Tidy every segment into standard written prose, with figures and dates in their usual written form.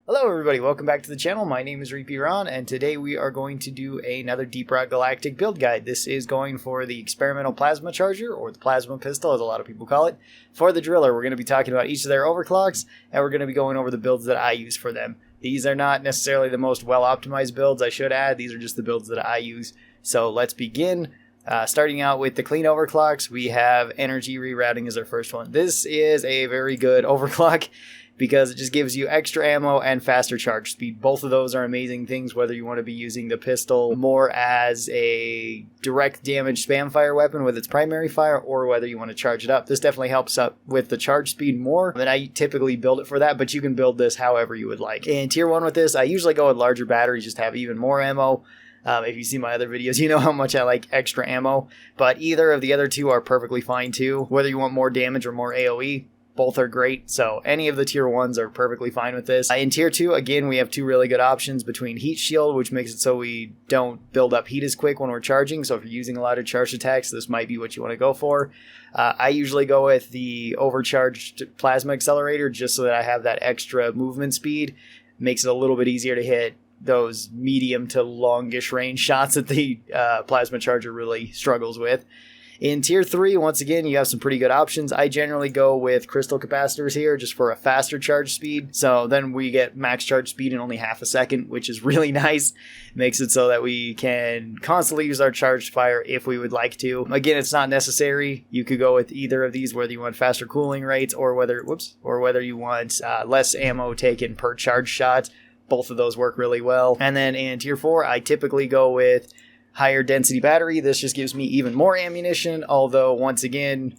Hello everybody, welcome back to the channel. My name is Repeat Ron, and today we are going to do another Deep Rock Galactic build guide. This is going for the experimental plasma charger, or the plasma pistol as a lot of people call it. For the driller, we're going to be talking about each of their overclocks, and we're going to be going over the builds that I use for them. These are not necessarily the most well-optimized builds, I should add. These are just the builds that I use. So let's begin. Starting out with the clean overclocks, we have energy rerouting as our first one. This is a very good overclock, because it just gives you extra ammo and faster charge speed. Both of those are amazing things, whether you want to be using the pistol more as a direct damage spam fire weapon with its primary fire, or whether you want to charge it up. This definitely helps up with the charge speed more, and I typically build it for that, but you can build this however you would like. In tier 1 with this, I usually go with larger batteries, just to have even more ammo. If you see my other videos, you know how much I like extra ammo, but either of the other two are perfectly fine too. Whether you want more damage or more AoE, both are great, so any of the tier 1s are perfectly fine with this. In tier 2, again, we have two really good options between heat shield, which makes it so we don't build up heat as quick when we're charging, so if you're using a lot of charged attacks, this might be what you want to go for. I usually go with the overcharged plasma accelerator just so that I have that extra movement speed. Makes it a little bit easier to hit those medium to longish range shots that the plasma charger really struggles with. In tier 3, once again, you have some pretty good options. I generally go with crystal capacitors here just for a faster charge speed. So then we get max charge speed in only half a second, which is really nice. Makes it so that we can constantly use our charged fire if we would like to. Again, it's not necessary. You could go with either of these, whether you want faster cooling rates or whether you want less ammo taken per charge shot. Both of those work really well. And then in tier 4, I typically go with higher density battery. This just gives me even more ammunition, although once again,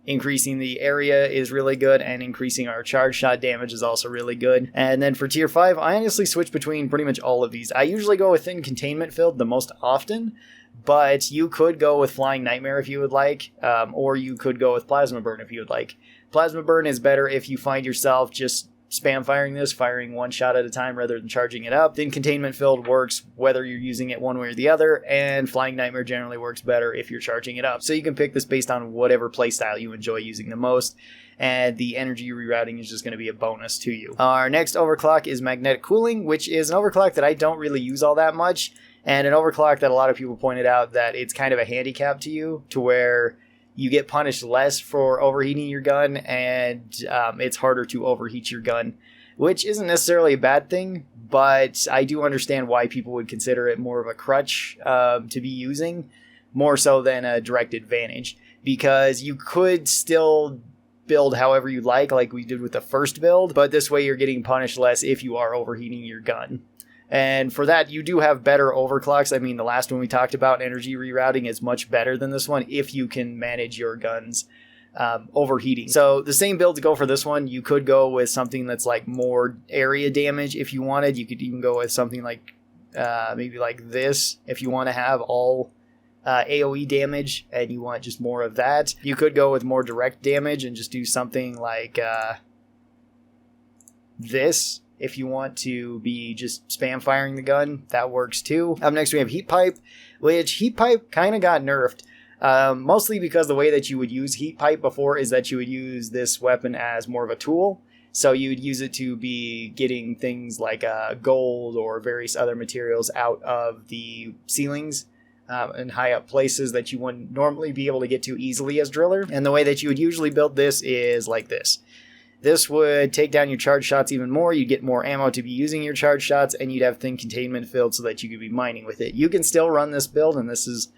increasing the area is really good, and increasing our charge shot damage is also really good. And then for tier 5, I honestly switch between pretty much all of these. I usually go with thin containment filled the most often, but you could go with Flying Nightmare if you would like, or you could go with Plasma Burn if you would like. Plasma Burn is better if you find yourself just spam firing this, firing one shot at a time rather than charging it up. Then containment filled works whether you're using it one way or the other, and Flying Nightmare generally works better if you're charging it up. So you can pick this based on whatever playstyle you enjoy using the most, and the energy rerouting is just going to be a bonus to you. Our next overclock is magnetic cooling, which is an overclock that I don't really use all that much, and an overclock that a lot of people pointed out that it's kind of a handicap to you, to where you get punished less for overheating your gun, and it's harder to overheat your gun, which isn't necessarily a bad thing, but I do understand why people would consider it more of a crutch to be using, more so than a direct advantage, because you could still build however you like we did with the first build, but this way you're getting punished less if you are overheating your gun. And for that, you do have better overclocks. I mean, the last one we talked about, energy rerouting, is much better than this one if you can manage your guns overheating. So the same build to go for this one. You could go with something that's like more area damage if you wanted. You could even go with something like maybe like this if you want to have all AoE damage and you want just more of that. You could go with more direct damage and just do something like this. If you want to be just spam firing the gun, that works too. Up next we have Heat Pipe, which Heat Pipe kind of got nerfed. Mostly because the way that you would use Heat Pipe before is that you would use this weapon as more of a tool. So you'd use it to be getting things like gold or various other materials out of the ceilings and high up places that you wouldn't normally be able to get to easily as driller. And the way that you would usually build this is like this. This would take down your charge shots even more. You'd get more ammo to be using your charge shots, and you'd have thin containment filled so that you could be mining with it. You can still run this build, and this is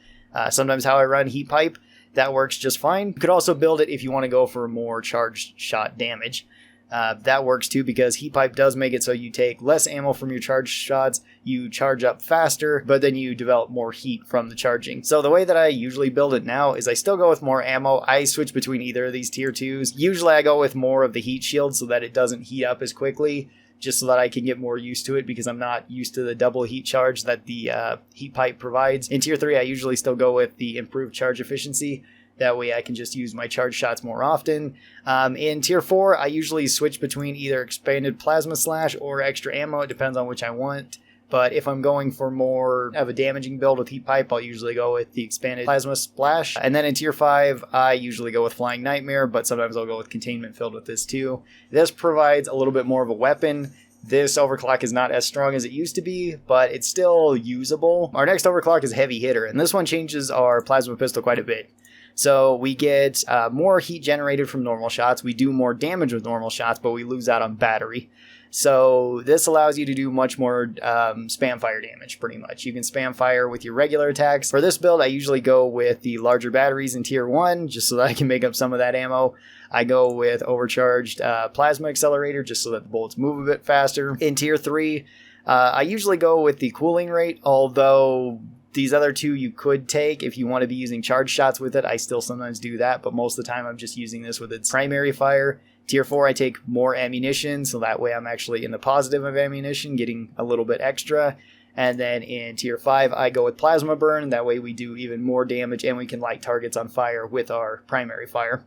sometimes how I run Heat Pipe. That works just fine. You could also build it if you want to go for more charged shot damage. That works too, because Heat Pipe does make it so you take less ammo from your charged shots, you charge up faster, but then you develop more heat from the charging. So the way that I usually build it now is I still go with more ammo. I switch between either of these tier 2s. Usually I go with more of the heat shield so that it doesn't heat up as quickly, just so that I can get more used to it, because I'm not used to the double heat charge that the Heat Pipe provides. In tier 3, I usually still go with the improved charge efficiency. That way I can just use my charge shots more often. In tier 4, I usually switch between either expanded plasma slash or extra ammo. It depends on which I want. But if I'm going for more of a damaging build with Heat Pipe, I'll usually go with the expanded plasma splash. And then in tier 5, I usually go with Flying Nightmare, but sometimes I'll go with containment filled with this too. This provides a little bit more of a weapon This overclock is not as strong as it used to be, but it's still usable. Our next overclock is heavy hitter, and this one changes our plasma pistol quite a bit. So we get more heat generated from normal shots. We do more damage with normal shots, but we lose out on battery. So this allows you to do much more spam fire damage, pretty much. You can spam fire with your regular attacks. For this build, I usually go with the larger batteries in tier 1, just so that I can make up some of that ammo. I go with overcharged plasma accelerator, just so that the bullets move a bit faster. In tier 3, I usually go with the cooling rate, although these other two you could take if you want to be using charge shots with it. I still sometimes do that, but most of the time I'm just using this with its primary fire. Tier 4, I take more ammunition, so that way I'm actually in the positive of ammunition, getting a little bit extra. And then in Tier 5, I go with plasma burn. That way we do even more damage, and we can light targets on fire with our primary fire.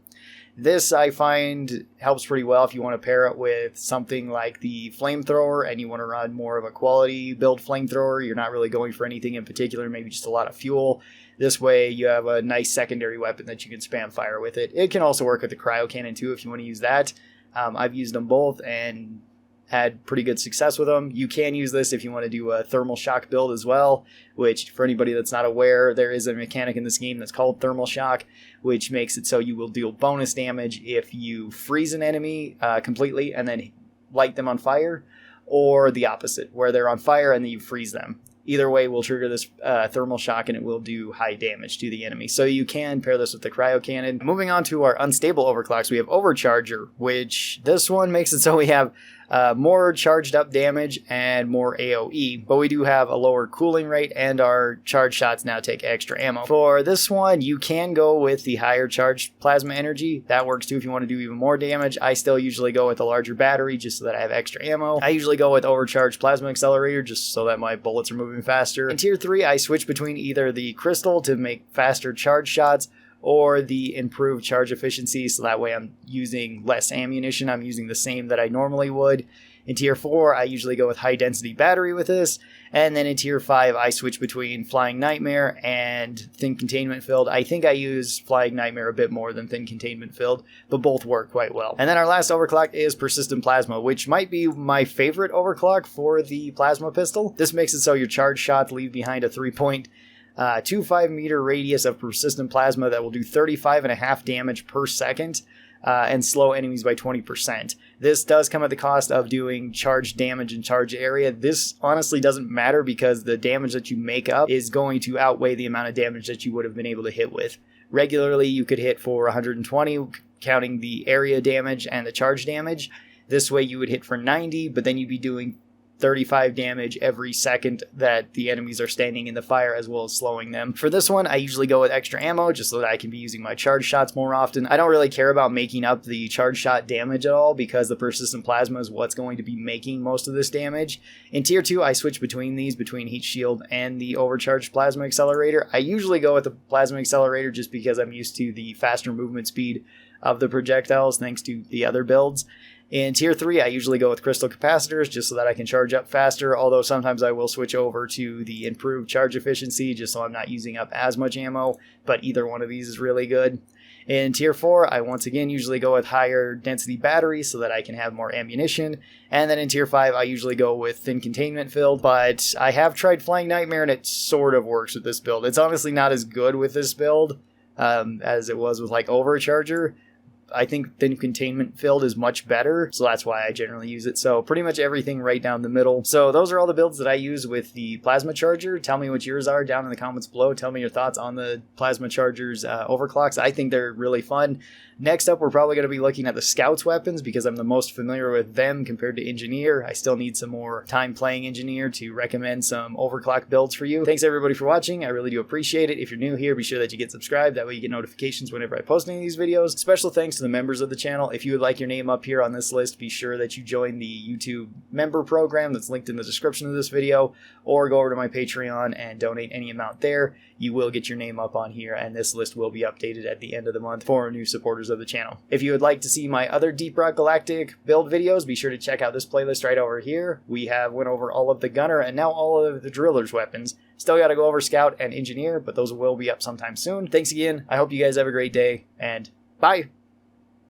This, I find, helps pretty well if you want to pair it with something like the flamethrower and you want to run more of a quality build flamethrower. You're not really going for anything in particular, maybe just a lot of fuel. This way you have a nice secondary weapon that you can spam fire with it. It can also work with the cryo cannon too if you want to use that. I've used them both and had pretty good success with them. You can use this if you want to do a thermal shock build as well, which for anybody that's not aware, there is a mechanic in this game that's called thermal shock, which makes it so you will deal bonus damage if you freeze an enemy completely and then light them on fire, or the opposite, where they're on fire and then you freeze them. Either way will trigger this thermal shock and it will do high damage to the enemy. So you can pair this with the cryo cannon. Moving on to our unstable overclocks, we have Overcharger, which this one makes it so we have more charged up damage and more AoE, but we do have a lower cooling rate and our charge shots now take extra ammo. For this one, you can go with the higher charged plasma energy. That works too if you want to do even more damage. I still usually go with a larger battery just so that I have extra ammo. I usually go with overcharged plasma accelerator just so that my bullets are moving faster. In tier 3, I switch between either the crystal to make faster charge shots or the improved charge efficiency, so that way I'm using less ammunition. I'm using the same that I normally would. In tier 4, I usually go with high density battery with this. And then in tier 5, I switch between Flying Nightmare and Thin Containment Filled. I think I use Flying Nightmare a bit more than Thin Containment Filled, but both work quite well. And then our last overclock is Persistent Plasma, which might be my favorite overclock for the plasma pistol. This makes it so your charge shots leave behind a 3.25 meter radius of persistent plasma that will do 35.5 damage per second and slow enemies by 20%. This does come at the cost of doing charge damage and charge area. This honestly doesn't matter because the damage that you make up is going to outweigh the amount of damage that you would have been able to hit with. Regularly, you could hit for 120, counting the area damage and the charge damage. This way you would hit for 90, but then you'd be doing 35 damage every second that the enemies are standing in the fire, as well as slowing them. For this one, I usually go with extra ammo just so that I can be using my charge shots more often. I don't really care about making up the charge shot damage at all because the persistent plasma is what's going to be making most of this damage. In tier 2, I switch between these, between heat shield and the overcharged plasma accelerator. I usually go with the plasma accelerator just because I'm used to the faster movement speed of the projectiles thanks to the other builds. In tier 3, I usually go with crystal capacitors just so that I can charge up faster, although sometimes I will switch over to the improved charge efficiency just so I'm not using up as much ammo, but either one of these is really good. In tier 4, I once again usually go with higher density batteries so that I can have more ammunition. And then in tier 5, I usually go with Thin Containment Filled, but I have tried Flying Nightmare and it sort of works with this build. It's honestly not as good with this build as it was with like Overcharger. I think Thin Containment Filled is much better, so that's why I generally use it. So pretty much everything right down the middle. So those are all the builds that I use with the Plasma Charger. Tell me what yours are down in the comments below. Tell me your thoughts on the Plasma Charger's overclocks. I think they're really fun. Next up, we're probably going to be looking at the Scouts weapons because I'm the most familiar with them compared to Engineer. I still need some more time playing Engineer to recommend some overclock builds for you. Thanks everybody for watching. I really do appreciate it. If you're new here, be sure that you get subscribed. That way you get notifications whenever I post any of these videos. Special thanks to the members of the channel. If you would like your name up here on this list, be sure that you join the YouTube member program that's linked in the description of this video, or go over to my Patreon and donate any amount there. You will get your name up on here, and this list will be updated at the end of the month for new supporters of the channel. If you would like to see my other Deep Rock Galactic build videos, be sure to check out this playlist right over here. We have went over all of the Gunner and now all of the Driller's weapons. Still got to go over Scout and Engineer, but those will be up sometime soon. Thanks again. I hope you guys have a great day, and bye!